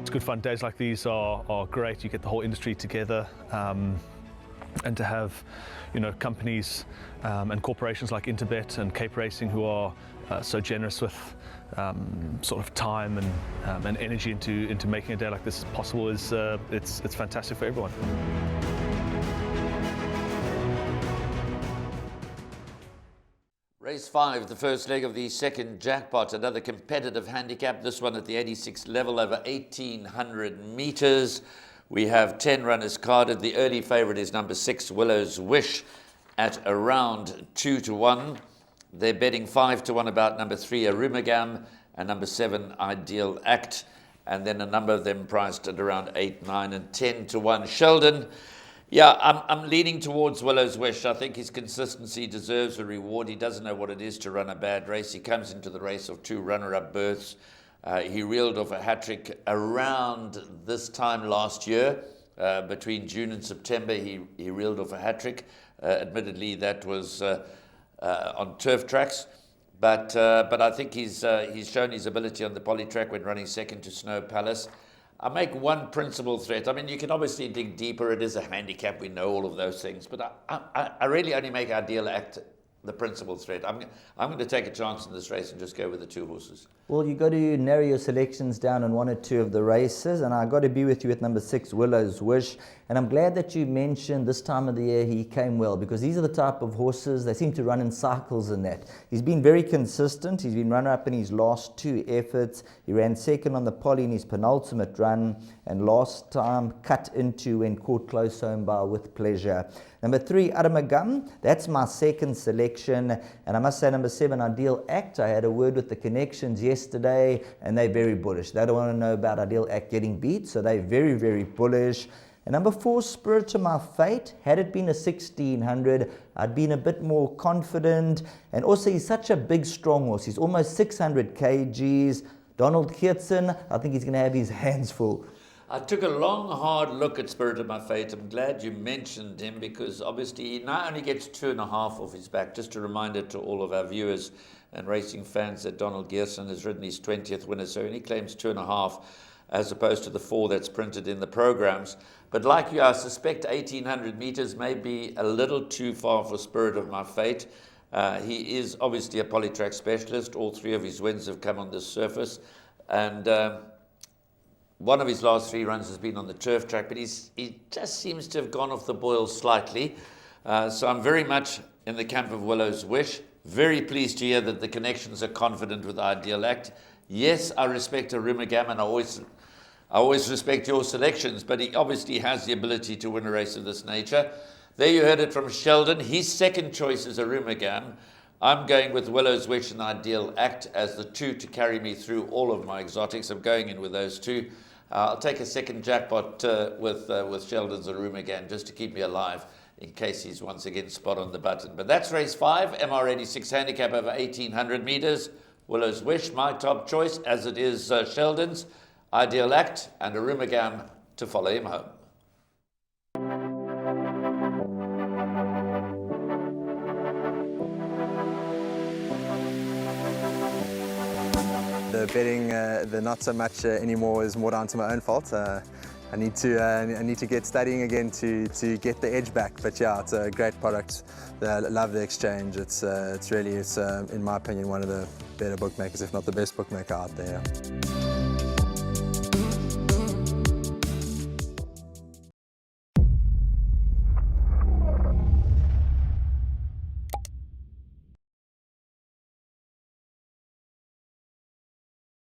it's good fun. Days like these are great. You get the whole industry together, and to have, companies and corporations like Interbet and Cape Racing who are so generous with sort of time and energy into making a day like this possible is it's fantastic for everyone. Race 5, the first leg of the second jackpot, another competitive handicap, this one at the 86th level over 1,800 meters. We have 10 runners carded. The early favourite is number 6, Willow's Wish, at around 2-1. They're betting 5-1 about number 3, Arumagam, and number 7, Ideal Act. And then a number of them priced at around 8, 9, and 10-1. Sheldon, yeah, I'm leaning towards Willow's Wish. I think his consistency deserves a reward. He doesn't know what it is to run a bad race. He comes into the race of 2 runner-up berths. He reeled off a hat-trick around this time last year. Between June and September, he reeled off a hat-trick. Admittedly, that was on turf tracks. But I think he's shown his ability on the poly track when running second to Snow Palace. I make one principal threat. I mean, you can obviously dig deeper. It is a handicap. We know all of those things. But I really only make Ideal Act the principal threat. I'm going to take a chance in this race and just go with the 2 horses. Well, you've got to narrow your selections down on 1 or 2 of the races, and I've got to be with you with number 6, Willow's Wish. And I'm glad that you mentioned this time of the year he came well, because these are the type of horses, they seem to run in cycles in that. He's been very consistent. He's been runner-up in his last 2 efforts. He ran second on the poly in his penultimate run, and last time cut into when caught close home by With Pleasure. Number 3, Arumagam, that's my second selection. And I must say, number 7, Ideal Act. I had a word with the connections yesterday, and they're very bullish. They don't want to know about Ideal Act getting beat, so they're very, very bullish. And number 4, Spirit of My Fate. Had it been a 1600, I'd been a bit more confident. And also, he's such a big, strong horse. He's almost 600 kgs. Donald Geertsen, I think he's going to have his hands full. I took a long, hard look at Spirit of My Fate. I'm glad you mentioned him, because obviously he now only gets 2.5 off his back. Just a reminder to all of our viewers and racing fans that Donald Geertsen has ridden his 20th winner, so he only claims 2.5 as opposed to the 4 that's printed in the programs. But like you, I suspect 1,800 meters may be a little too far for Spirit of My Fate. He is obviously a polytrack specialist. All 3 of his wins have come on this surface, and one of his last 3 runs has been on the turf track, but he just seems to have gone off the boil slightly. So I'm very much in the camp of Willow's Wish. Very pleased to hear that the connections are confident with Ideal Act. Yes, I respect Arumagam, and I always respect your selections, but he obviously has the ability to win a race of this nature. There you heard it from Sheldon. His second choice is Arumagam. I'm going with Willow's Wish and Ideal Act as the 2 to carry me through all of my exotics. I'm going in with those 2. I'll take a second jackpot with Sheldon's Arumagam just to keep me alive in case he's once again spot on the button. But that's race 5, MR86 handicap over 1,800 meters. Willow's Wish, my top choice, as it is Sheldon's. Ideal Act and Arumagam to follow him home. The betting, the not so much anymore, is more down to my own fault. I need to get studying again to get the edge back. But yeah, it's a great product. I love the exchange. It's really, in my opinion, one of the better bookmakers, if not the best bookmaker out there.